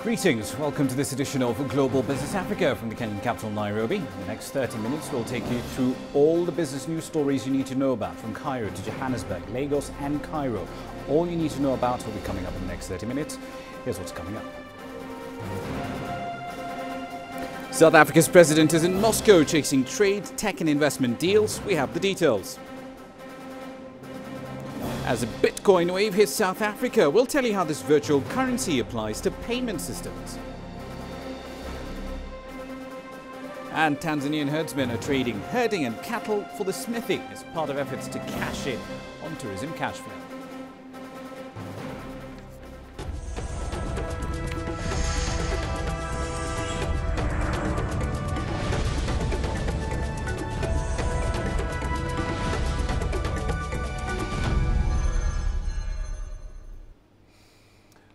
Greetings, welcome to this edition of Global Business Africa from the Kenyan capital Nairobi. In the next 30 minutes we'll take you through all the business news stories you need to know about from Cairo to Johannesburg, Lagos and Cairo. All you need to know about will be coming up in the next 30 minutes. Here's what's coming up. South Africa's president is in Moscow chasing trade, tech and investment deals. We have the details. As a Bitcoin wave hits South Africa, we'll tell you how this virtual currency applies to payment systems. And Tanzanian herdsmen are trading herding and cattle for the smithy as part of efforts to cash in on tourism cash flow.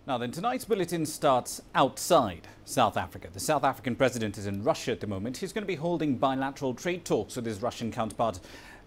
Now then, tonight's bulletin starts outside South Africa. The South African president is in Russia at the moment. He's going to be holding bilateral trade talks with his Russian counterpart,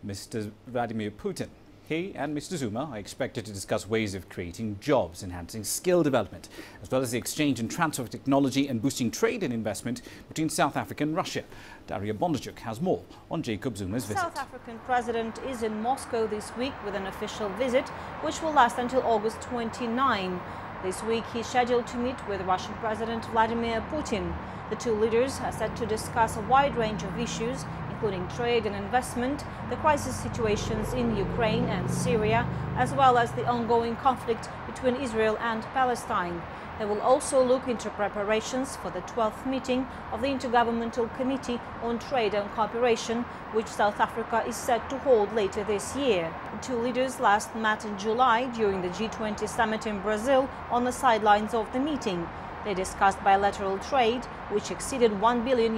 Mr. Vladimir Putin. He and Mr. Zuma are expected to discuss ways of creating jobs, enhancing skill development, as well as the exchange and transfer of technology and boosting trade and investment between South Africa and Russia. Daria Bondarchuk has more on Jacob Zuma's visit. The South African president is in Moscow this week with an official visit, which will last until August 29. This week, he's scheduled to meet with Russian President Vladimir Putin. The two leaders are set to discuss a wide range of issues, including trade and investment, the crisis situations in Ukraine and Syria, as well as the ongoing conflict between Israel and Palestine. They will also look into preparations for the 12th meeting of the Intergovernmental Committee on Trade and Cooperation, which South Africa is set to hold later this year. The two leaders last met in July during the G20 summit in Brazil on the sidelines of the meeting. They discussed bilateral trade, which exceeded $1 billion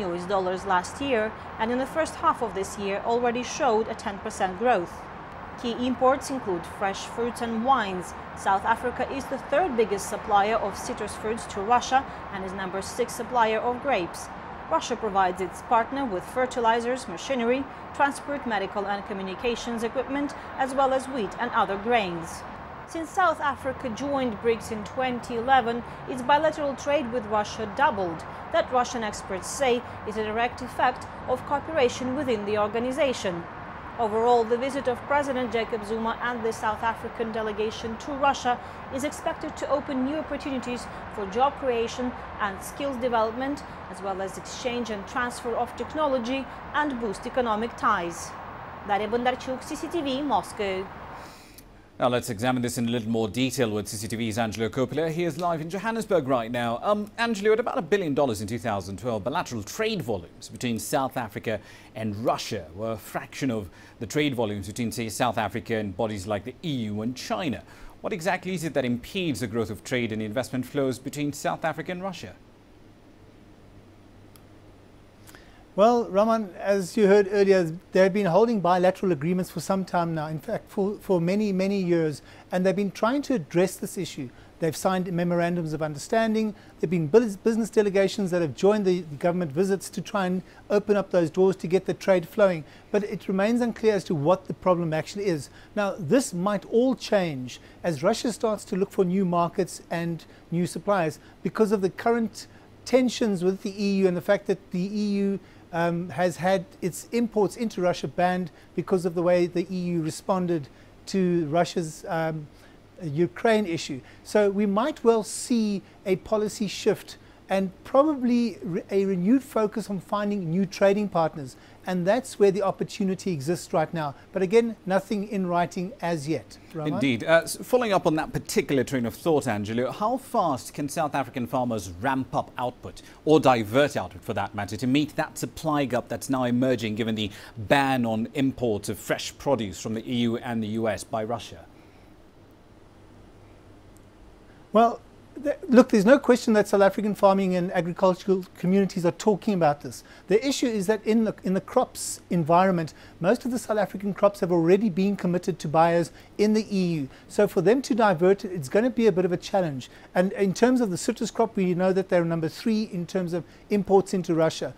last year, and in the first half of this year already showed a 10% growth. Key imports include fresh fruits and wines. South Africa is the third biggest supplier of citrus fruits to Russia and is number 6 supplier of grapes. Russia provides its partner with fertilizers, machinery, transport, medical and communications equipment, as well as wheat and other grains. Since South Africa joined BRICS in 2011, its bilateral trade with Russia doubled. That, Russian experts say, is a direct effect of cooperation within the organization. Overall, the visit of President Jacob Zuma and the South African delegation to Russia is expected to open new opportunities for job creation and skills development, as well as exchange and transfer of technology and boost economic ties. Daria Bondarchuk, CCTV, Moscow. Now let's examine this in a little more detail with CCTV's Angelo Coppola. He is live in Johannesburg right now. Angelo, at about $1 billion in 2012, bilateral trade volumes between South Africa and Russia were a fraction of the trade volumes between, say, South Africa and bodies like the EU and China. What exactly is it that impedes the growth of trade and investment flows between South Africa and Russia? Well, Raman, as you heard earlier, they've been holding bilateral agreements for some time now, in fact, for many, many years, and they've been trying to address this issue. They've signed memorandums of understanding. There have been business delegations that have joined the government visits to try and open up those doors to get the trade flowing. But it remains unclear as to what the problem actually is. Now, this might all change as Russia starts to look for new markets and new suppliers because of the current tensions with the EU and the fact that the EU has had its imports into Russia banned because of the way the EU responded to Russia's Ukraine issue. So we might well see a policy shift and probably a renewed focus on finding new trading partners. And that's where the opportunity exists right now. But again, nothing in writing as yet. Raman? Indeed. Following up on that particular train of thought, Angelo, how fast can South African farmers ramp up output, or divert output for that matter, to meet that supply gap that's now emerging given the ban on imports of fresh produce from the EU and the US by Russia? Well, look, there's no question that South African farming and agricultural communities are talking about this. The issue is that in the crops environment, most of the South African crops have already been committed to buyers in the EU. So for them to divert it, it's going to be a bit of a challenge. And in terms of the citrus crop, we know that they're number 3 in terms of imports into Russia.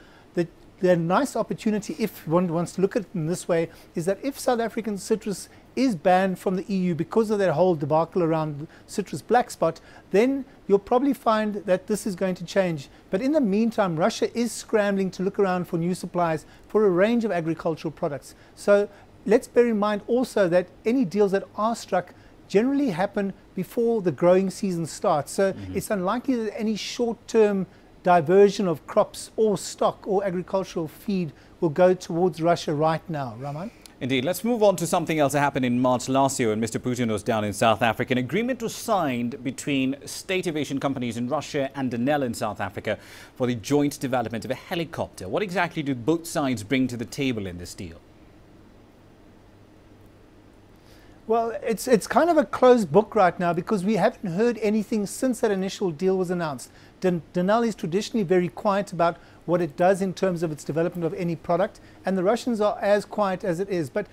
The nice opportunity, if one wants to look at it in this way, is that if South African citrus is banned from the EU because of that whole debacle around citrus black spot, then you'll probably find that this is going to change. But in the meantime, Russia is scrambling to look around for new supplies for a range of agricultural products. So let's bear in mind also that any deals that are struck generally happen before the growing season starts. So it's unlikely that any short-term diversion of crops or stock or agricultural feed will go towards Russia right now. Raman? Indeed. Let's move on to something else that happened in March last year when Mr. Putin was down in South Africa. An agreement was signed between state aviation companies in Russia and Denel in South Africa for the joint development of a helicopter. What exactly do both sides bring to the table in this deal? Well, it's kind of a closed book right now because we haven't heard anything since that initial deal was announced. Denel is traditionally very quiet about what it does in terms of its development of any product, and the Russians are as quiet as it is. But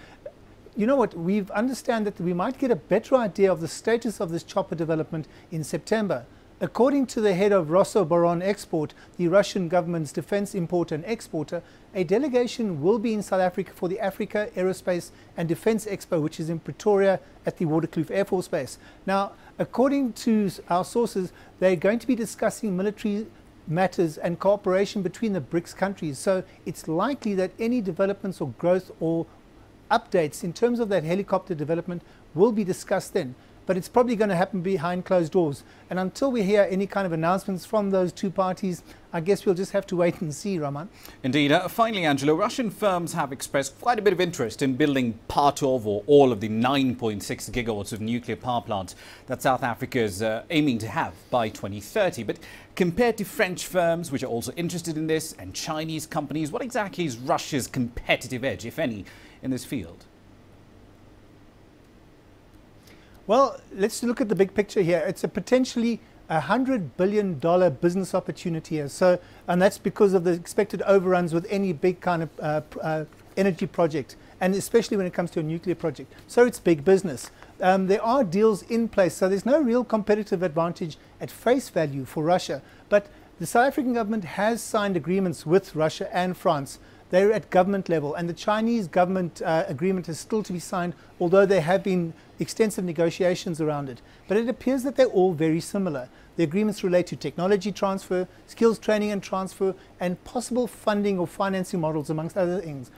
you know what, we understand that we might get a better idea of the status of this chopper development in September. According to the head of Rosoboronexport, the Russian government's defense importer and exporter, a delegation will be in South Africa for the Africa Aerospace and Defense Expo, which is in Pretoria at the Waterkloof Air Force Base. Now, according to our sources, they're going to be discussing military matters and cooperation between the BRICS countries. So it's likely that any developments or growth or updates in terms of that helicopter development will be discussed then. But it's probably going to happen behind closed doors. And until we hear any kind of announcements from those two parties, I guess we'll just have to wait and see, Raman. Indeed. Finally, Angelo, Russian firms have expressed quite a bit of interest in building part of or all of the 9.6 gigawatts of nuclear power plants that South Africa is aiming to have by 2030. But compared to French firms, which are also interested in this, and Chinese companies, what exactly is Russia's competitive edge, if any, in this field? Well, let's look at the big picture here. It's a potentially $100 billion business opportunity here. So, and that's because of the expected overruns with any big kind of energy project, and especially when it comes to a nuclear project. So it's big business. There are deals in place, so there's no real competitive advantage at face value for Russia. But the South African government has signed agreements with Russia and France. They're at government level, and the Chinese government agreement is still to be signed, although there have been extensive negotiations around it. But it appears that they're all very similar. The agreements relate to technology transfer, skills training and transfer, and possible funding or financing models, amongst other things.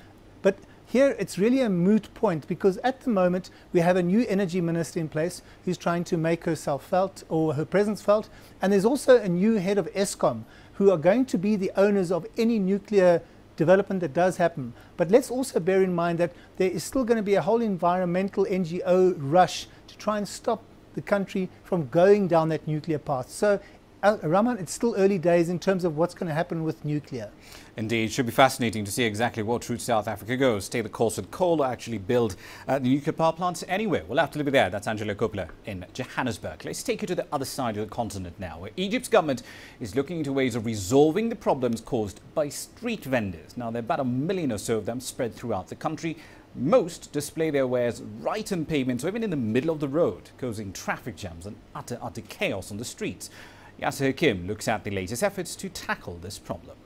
But here it's really a moot point, because at the moment we have a new energy minister in place who's trying to make herself felt, or her presence felt, and there's also a new head of Eskom who are going to be the owners of any nuclear development that does happen. But let's also bear in mind that there is still going to be a whole environmental NGO rush to try and stop the country from going down that nuclear path. So, Raman, it's still early days in terms of what's going to happen with nuclear. Indeed, it should be fascinating to see exactly what route South Africa goes. Stay the course with coal or actually build the nuclear power plants anywhere. We'll have to leave it there. That's Angelo Coppola in Johannesburg. Let's take you to the other side of the continent now, where Egypt's government is looking into ways of resolving the problems caused by street vendors. Now, there are about 1 million or so of them spread throughout the country. Most display their wares right on pavements or even in the middle of the road, causing traffic jams and utter chaos on the streets. Yasser Hakim looks at the latest efforts to tackle this problem.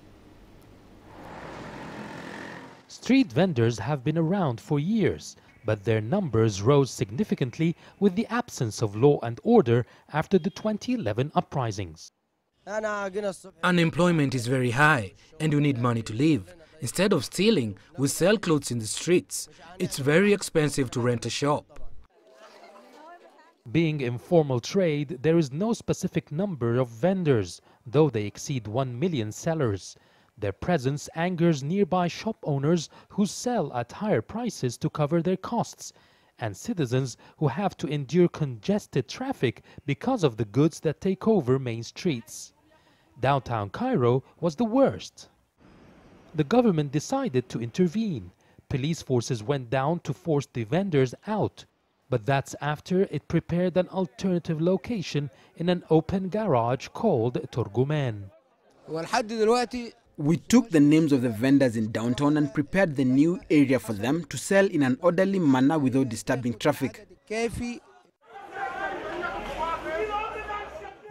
Street vendors have been around for years, but their numbers rose significantly with the absence of law and order after the 2011 uprisings. Unemployment is very high and we need money to live. Instead of stealing, we sell clothes in the streets. It's very expensive to rent a shop. Being informal trade, there is no specific number of vendors, though they exceed 1 million sellers. Their presence angers nearby shop owners who sell at higher prices to cover their costs, and citizens who have to endure congested traffic because of the goods that take over main streets. Downtown Cairo was the worst. The government decided to intervene. Police forces went down to force the vendors out. But that's after it prepared an alternative location in an open garage called Turgumen. We took the names of the vendors in downtown and prepared the new area for them to sell in an orderly manner without disturbing traffic.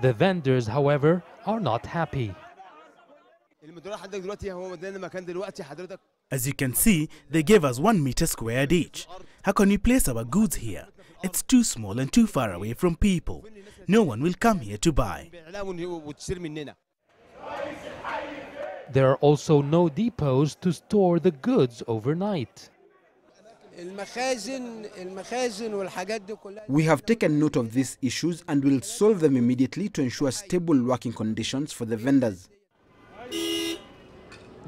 The vendors, however, are not happy. As you can see, they gave us 1 meter squared each. How can we place our goods here? It's too small and too far away from people. No one will come here to buy. There are also no depots to store the goods overnight. We have taken note of these issues and will solve them immediately to ensure stable working conditions for the vendors.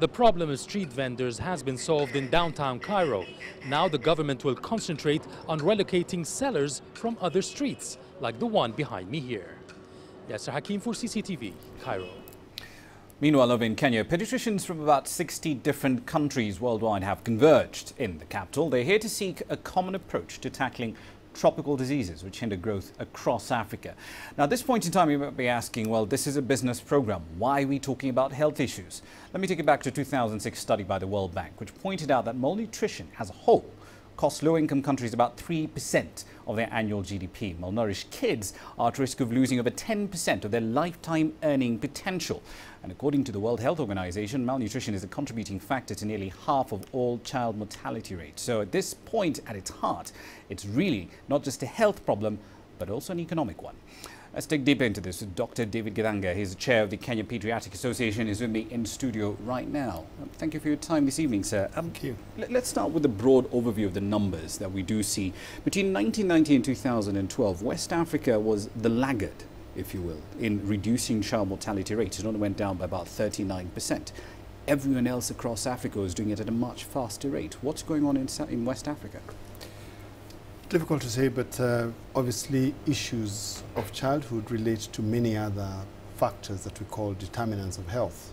The problem of street vendors has been solved in downtown Cairo. Now the government will concentrate on relocating sellers from other streets, like the one behind me here. Yasser Hakim for CCTV, Cairo. Meanwhile, over in Kenya, pediatricians from about 60 different countries worldwide have converged in the capital. They're here to seek a common approach to tackling tropical diseases which hinder growth across Africa. Now, at this point in time, you might be asking, well, this is a business program. Why are we talking about health issues? Let me take it back to a 2006 study by the World Bank, which pointed out that malnutrition as a whole costs low-income countries about 3% of their annual GDP. Malnourished kids are at risk of losing over 10% of their lifetime earning potential. And according to the World Health Organization, malnutrition is a contributing factor to nearly half of all child mortality rates. So at this point, at its heart, it's really not just a health problem, but also an economic one. Let's dig deeper into this with Dr. David Githanga. He's the chair of the Kenya Pediatric Association. He's with me in studio right now. Thank you for your time this evening, sir. Thank you. Let's start with a broad overview of the numbers that we do see. Between 1990 and 2012, West Africa was the laggard, if you will, in reducing child mortality rates. It only went down by about 39%. Everyone else across Africa is doing it at a much faster rate. What's going on in West Africa? Difficult to say, but obviously issues of childhood relate to many other factors that we call determinants of health.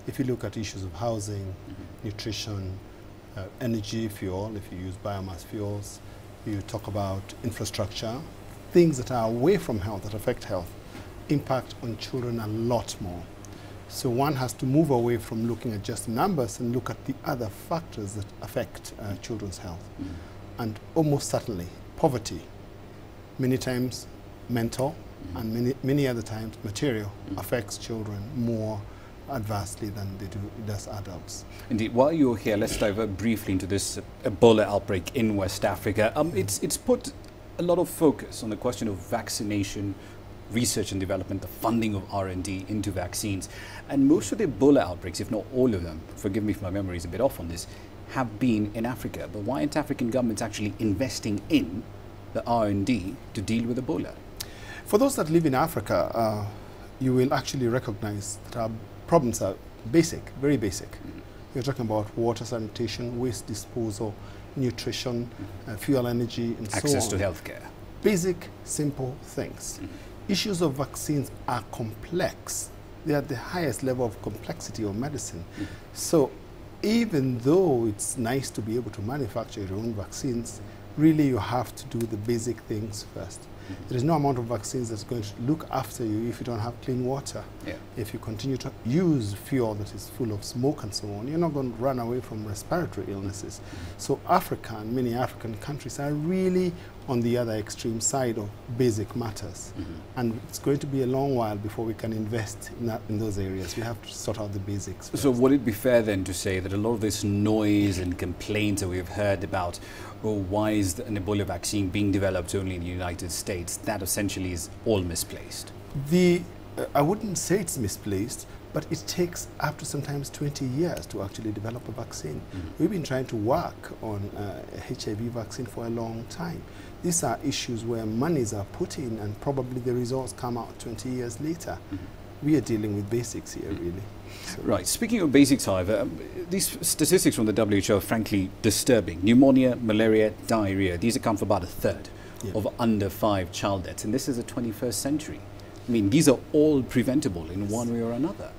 If you look at issues of housing, nutrition, energy, fuel, if you use biomass fuels, you talk about infrastructure, things that are away from health, that affect health, impact on children a lot more. So one has to move away from looking at just numbers and look at the other factors that affect children's health. And almost certainly poverty, many times mental, and many other times material, affects children more adversely than it does adults. Indeed. While you're here, let's dive briefly into this Ebola outbreak in West Africa. It's put a lot of focus on the question of vaccination, research and development, the funding of R&D into vaccines. And most of the Ebola outbreaks, if not all of them, forgive me if my memory is a bit off on this, have been in Africa. But why aren't African governments actually investing in the R&D to deal with Ebola? For those that live in Africa, you will actually recognize that our problems are basic, very basic. You're talking about water, sanitation, waste disposal, nutrition, fuel, energy, and so on. Access to healthcare. Basic, simple things. Issues of vaccines are complex. They are at the highest level of complexity of medicine. So even though it's nice to be able to manufacture your own vaccines, really you have to do the basic things first. There is no amount of vaccines that's going to look after you if you don't have clean water. If you continue to use fuel that is full of smoke and so on, you're not going to run away from respiratory illnesses. So Africa and many African countries are really on the other extreme side of basic matters. And it's going to be a long while before we can invest in those areas. We have to sort out the basics first. So would it be fair then to say that a lot of this noise and complaints that we've heard about, oh, why is an Ebola vaccine being developed only in the United States, that essentially is all misplaced? I wouldn't say it's misplaced, but it takes up to sometimes 20 years to actually develop a vaccine. We've been trying to work on a HIV vaccine for a long time. These are issues where monies are put in and probably the results come out 20 years later. We are dealing with basics here, really. So right. Speaking of basics, however, these statistics from the WHO are frankly disturbing. Pneumonia, malaria, diarrhea, these account for about a third of under 5 child deaths. And this is the 21st century. I mean, these are all preventable in one way or another.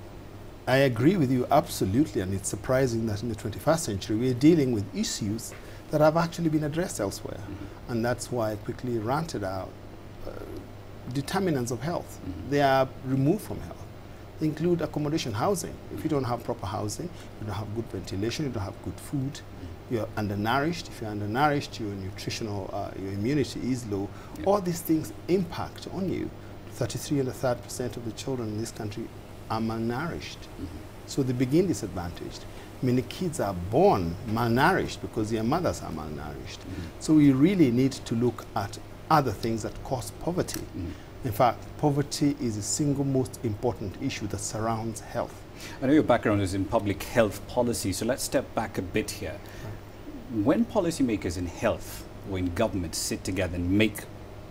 I agree with you absolutely, and it's surprising that in the 21st century we are dealing with issues that have actually been addressed elsewhere. And that's why I quickly ranted out determinants of health. They are removed from health. They include accommodation, housing. If you don't have proper housing, you don't have good ventilation, you don't have good food, you're undernourished. If you're undernourished, your nutritional, your immunity is low. All these things impact on you. 33.3% of the children in this country are malnourished. So they begin disadvantaged. Many kids are born malnourished because their mothers are malnourished. So we really need to look at other things that cause poverty. In fact, poverty is the single most important issue that surrounds health. I know your background is in public health policy, so let's step back a bit here. When policymakers in health or in government sit together and make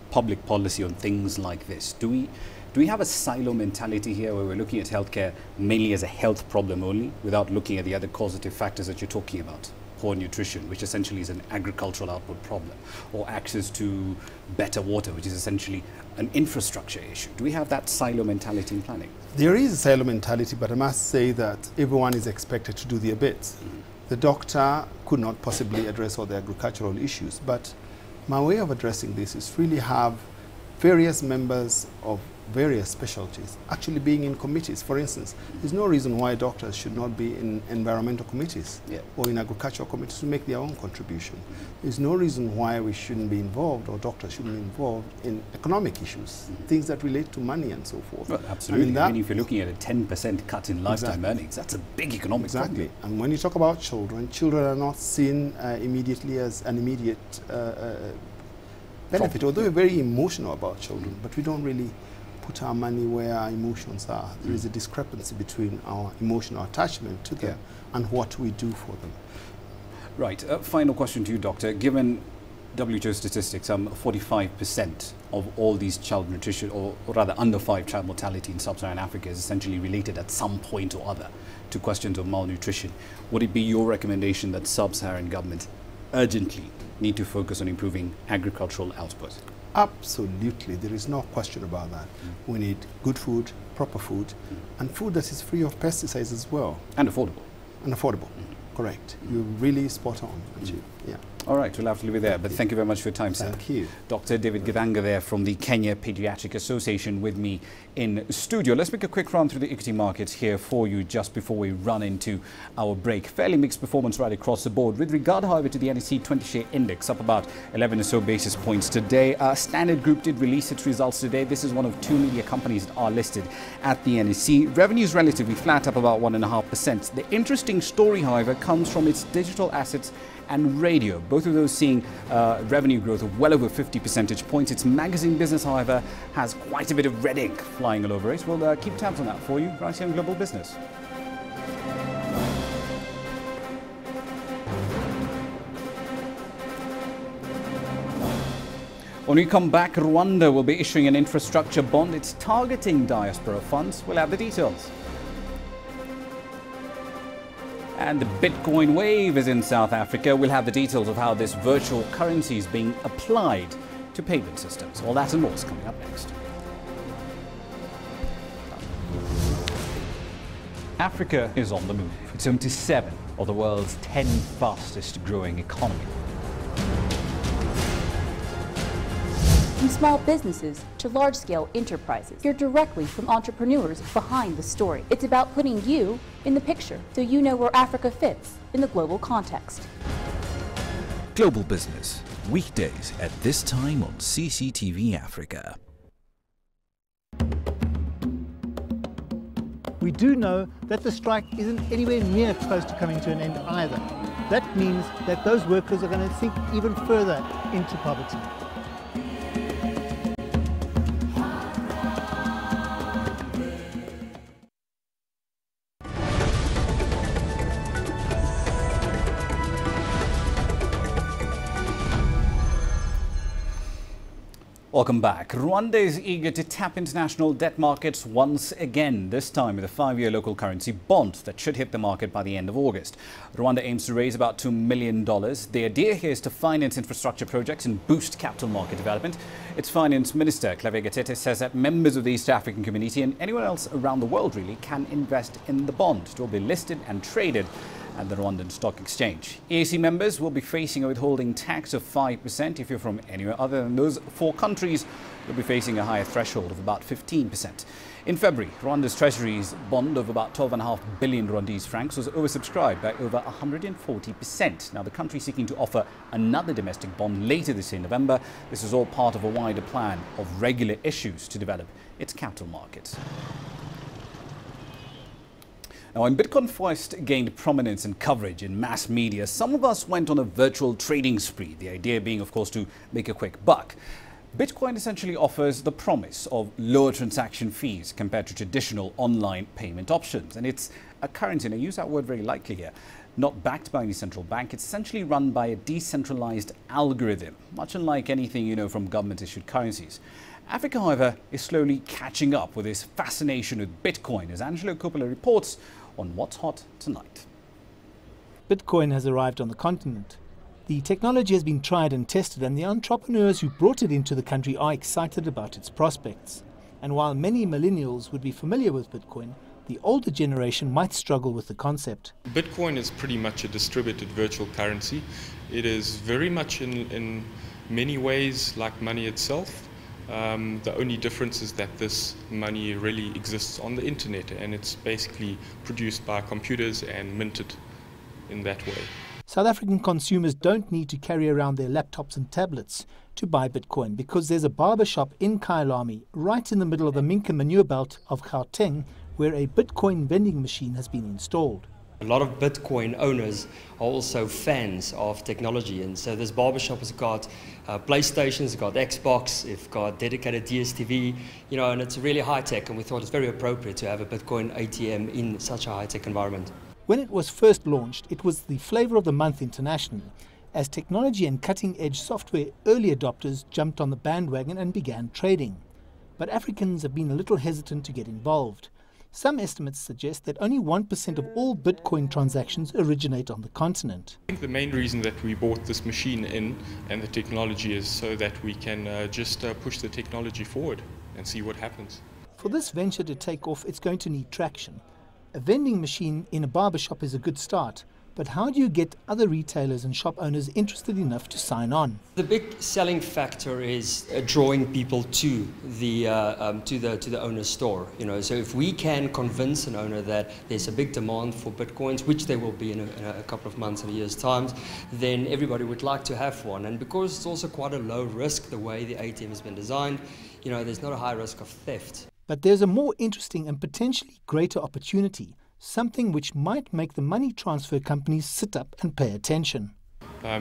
public policy on things like this, do we have a silo mentality here where we're looking at healthcare mainly as a health problem only without looking at the other causative factors that you're talking about? Poor nutrition, which essentially is an agricultural output problem, or access to better water, which is essentially an infrastructure issue. Do we have that silo mentality in planning? There is a silo mentality, but I must say that everyone is expected to do their bits. The doctor could not possibly address all the agricultural issues, but my way of addressing this is really have various members of various specialties actually being in committees. For instance, there's no reason why doctors should not be in environmental committees or in agricultural committees to make their own contribution. There's no reason why we shouldn't be involved, or doctors shouldn't be involved in economic issues, things that relate to money and so forth. Well, absolutely. I mean, if you're looking at a 10% cut in lifetime earnings, that's a big economic problem. And when you talk about children, children are not seen immediately as an immediate benefit, although we're very emotional about children, but we don't really put our money where our emotions are. There is a discrepancy between our emotional attachment to them and what we do for them. Right. Final question to you, Doctor. Given WHO statistics, 45% of all these child nutrition, or rather under 5 child mortality in sub-Saharan Africa is essentially related at some point or other to questions of malnutrition. Would it be your recommendation that sub-Saharan governments urgently need to focus on improving agricultural output? Absolutely, there is no question about that. We need good food, proper food, and food that is free of pesticides as well. And affordable. And affordable, correct. You're really spot on, aren't you? Yeah. All right, we'll have to leave it there, but thank you very much for your time, sir. Thank you. Dr. David Githanga there from the Kenya Pediatric Association with me in studio. Let's make a quick run through the equity markets here for you just before we run into our break. Fairly mixed performance right across the board. With regard, however, to the NSE 20-share index, up about 11 or so basis points today. Standard Group did release its results today. This is one of 2 media companies that are listed at the NSE. Revenues relatively flat, up about 1.5%. The interesting story, however, comes from its digital assets and radio, both of those seeing revenue growth of well over 50 percentage points. Its magazine business, however, has quite a bit of red ink flying all over it. We'll keep tabs on that for you right here on Global Business. When we come back, Rwanda will be issuing an infrastructure bond. It's targeting diaspora funds. We'll have the details. And the Bitcoin wave is in South Africa. We'll have the details of how this virtual currency is being applied to payment systems. All that and more is coming up next. Africa is on the move. It's home to 7 of the world's 10 fastest growing economies. From small businesses to large-scale enterprises, hear directly from entrepreneurs behind the story. It's about putting you in the picture so you know where Africa fits in the global context. Global Business, weekdays at this time on CCTV Africa. We do know that the strike isn't anywhere near close to coming to an end either. That means that those workers are going to sink even further into poverty. Welcome back. Rwanda is eager to tap international debt markets once again, this time with a 5-year local currency bond that should hit the market by the end of August. Rwanda aims to raise about $2 million. The idea here is to finance infrastructure projects and boost capital market development. Its finance minister, Claver Gatete, says that members of the East African community and anyone else around the world really can invest in the bond. It will be listed and traded at the Rwandan Stock Exchange. EAC members will be facing a withholding tax of 5%. If you're from anywhere other than those 4 countries, you'll be facing a higher threshold of about 15%. In February, Rwanda's Treasury's bond of about 12.5 billion Rwandese francs was oversubscribed by over 140%. Now, the country is seeking to offer another domestic bond later this year in November. This is all part of a wider plan of regular issues to develop its capital markets. Now, when Bitcoin first gained prominence and coverage in mass media, some of us went on a virtual trading spree, the idea being, of course, to make a quick buck. Bitcoin essentially offers the promise of lower transaction fees compared to traditional online payment options. And it's a currency, and I use that word very lightly here, not backed by any central bank. It's essentially run by a decentralized algorithm, much unlike anything you know from government-issued currencies. Africa, however, is slowly catching up with this fascination with Bitcoin, as Angelo Coppola reports on what's hot tonight. Bitcoin has arrived on the continent. The technology has been tried and tested, and the entrepreneurs who brought it into the country are excited about its prospects. And while many millennials would be familiar with Bitcoin, the older generation might struggle with the concept. Bitcoin is pretty much a distributed virtual currency. It is very much in many ways like money itself. The only difference is that this money really exists on the internet, and it's basically produced by computers and minted in that way. South African consumers don't need to carry around their laptops and tablets to buy Bitcoin, because there's a barber shop in Kyalami, right in the middle of the Minka manure belt of Gauteng, where a Bitcoin vending machine has been installed. A lot of Bitcoin owners are also fans of technology, and so this barbershop has got PlayStations, it's got Xbox, it's got dedicated DSTV, you know, and it's really high tech, and we thought it's very appropriate to have a Bitcoin ATM in such a high tech environment. When it was first launched, it was the flavour of the month internationally, as technology and cutting-edge software early adopters jumped on the bandwagon and began trading. But Africans have been a little hesitant to get involved. Some estimates suggest that only 1% of all Bitcoin transactions originate on the continent. I think the main reason that we bought this machine in and the technology is so that we can just push the technology forward and see what happens. For this venture to take off, it's going to need traction. A vending machine in a barbershop is a good start, but how do you get other retailers and shop owners interested enough to sign on? The big selling factor is drawing people to the owner's store. You know, so if we can convince an owner that there's a big demand for Bitcoins, which there will be in a couple of months and a year's time, then everybody would like to have one. And because it's also quite a low risk, the way the ATM has been designed, you know, there's not a high risk of theft. But there's a more interesting and potentially greater opportunity, something which might make the money transfer companies sit up and pay attention.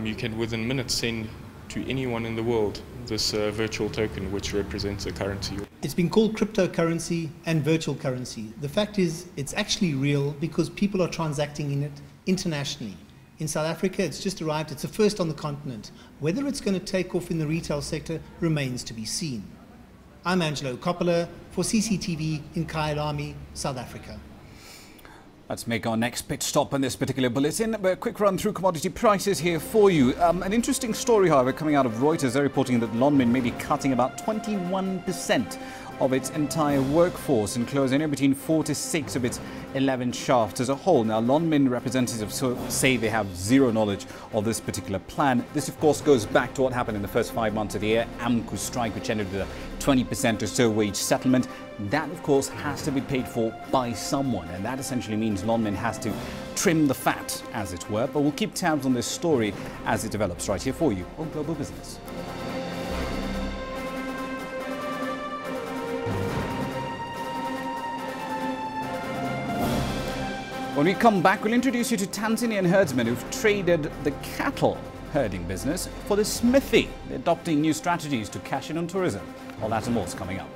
You can within minutes send to anyone in the world this virtual token which represents a currency. It's been called cryptocurrency and virtual currency. The fact is it's actually real because people are transacting in it internationally. In South Africa it's just arrived, it's the first on the continent. Whether it's going to take off in the retail sector remains to be seen. I'm Angelo Coppola for CCTV in Kyalami, South Africa. Let's make our next pit stop in this particular bulletin. A quick run through commodity prices here for you. An interesting story, however, coming out of Reuters. They're reporting that Lonmin may be cutting about 21% of its entire workforce and close anywhere between 4 to 6 of its 11 shafts as a whole. Now, Lonmin representatives say they have zero knowledge of this particular plan. This, of course, goes back to what happened in the first 5 months of the year, AMCU strike, which ended with a 20% or so wage settlement. That, of course, has to be paid for by someone, and that essentially means Lonmin has to trim the fat, as it were. But we'll keep tabs on this story as it develops right here for you on Global Business. When we come back, we'll introduce you to Tanzanian herdsmen who've traded the cattle herding business for the smithy. They're adopting new strategies to cash in on tourism. All that and more is coming up.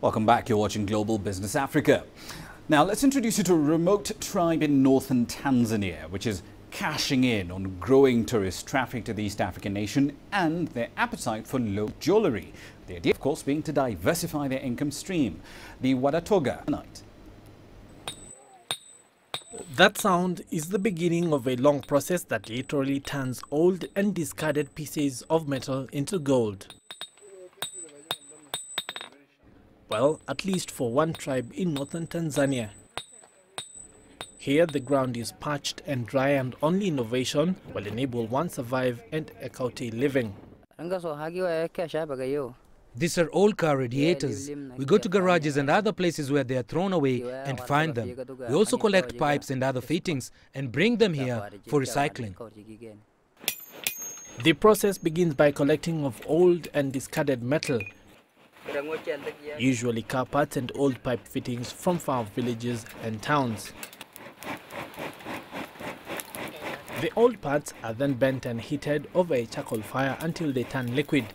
Welcome back. You're watching Global Business Africa. Now, let's introduce you to a remote tribe in northern Tanzania, which is cashing in on growing tourist traffic to the East African nation and their appetite for low jewellery. The idea, of course, being to diversify their income stream. The Wadatoga tonight. That sound is the beginning of a long process that literally turns old and discarded pieces of metal into gold. Well, at least for one tribe in northern Tanzania. Here the ground is parched and dry, and only innovation will enable one survive and a healthy living. These are old car radiators. We go to garages and other places where they are thrown away and find them. We also collect pipes and other fittings and bring them here for recycling. The process begins by collecting of old and discarded metal, usually car parts and old pipe fittings from far villages and towns. The old parts are then bent and heated over a charcoal fire until they turn liquid.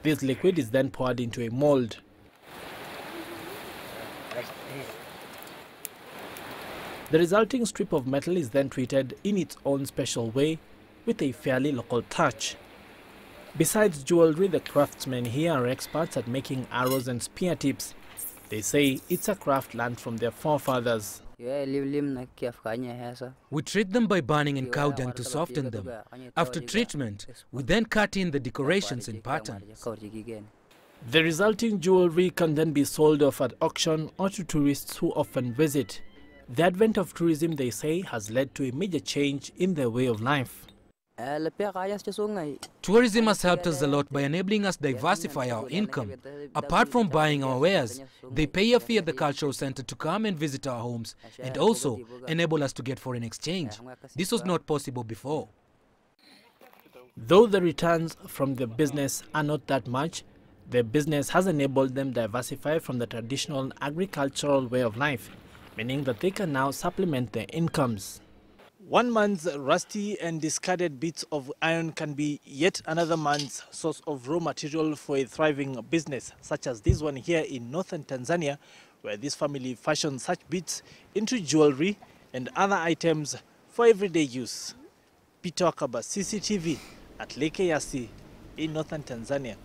This liquid is then poured into a mold. The resulting strip of metal is then treated in its own special way with a fairly local touch. Besides jewelry, the craftsmen here are experts at making arrows and spear tips. They say it's a craft learned from their forefathers. We treat them by burning in cow dung to soften them. After treatment, we then cut in the decorations and patterns. The resulting jewelry can then be sold off at auction or to tourists who often visit. The advent of tourism, they say, has led to a major change in their way of life. Tourism has helped us a lot by enabling us to diversify our income. Apart from buying our wares, they pay a fee at the cultural center to come and visit our homes and also enable us to get foreign exchange. This was not possible before. Though the returns from the business are not that much, the business has enabled them to diversify from the traditional agricultural way of life, meaning that they can now supplement their incomes. One man's rusty and discarded bits of iron can be yet another man's source of raw material for a thriving business, such as this one here in northern Tanzania, where this family fashions such bits into jewelry and other items for everyday use. Peter Wakaba, CCTV at Lake Eyasi in northern Tanzania.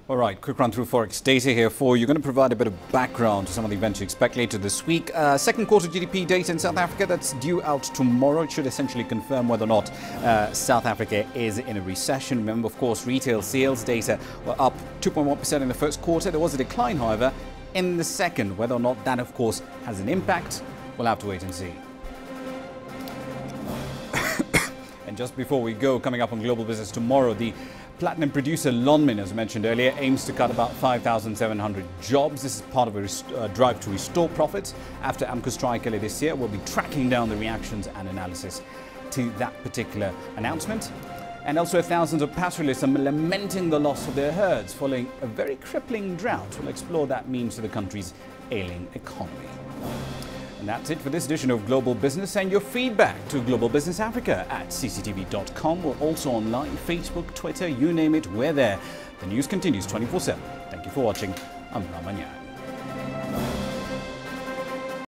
All right, quick run through Forex data here for you. Going to provide a bit of background to some of the events you expect later this week. Second quarter GDP data in South Africa that's due out tomorrow. It should essentially confirm whether or not South Africa is in a recession. Remember, of course, retail sales data were up 2.1% in the first quarter. There was a decline, however, in the second. Whether or not that, of course, has an impact, we'll have to wait and see. And just before we go, coming up on Global Business tomorrow, the platinum producer Lonmin, as mentioned earlier, aims to cut about 5,700 jobs. This is part of a drive to restore profits after AMCO strike earlier this year. We'll be tracking down the reactions and analysis to that particular announcement. And elsewhere, thousands of pastoralists are lamenting the loss of their herds following a very crippling drought. We'll explore what that means to the country's ailing economy. And that's it for this edition of Global Business. Send your feedback to Global Business Africa at cctv.com. We're also online, Facebook, Twitter, you name it, we're there. The news continues 24/7. Thank you for watching. I'm Ramanya.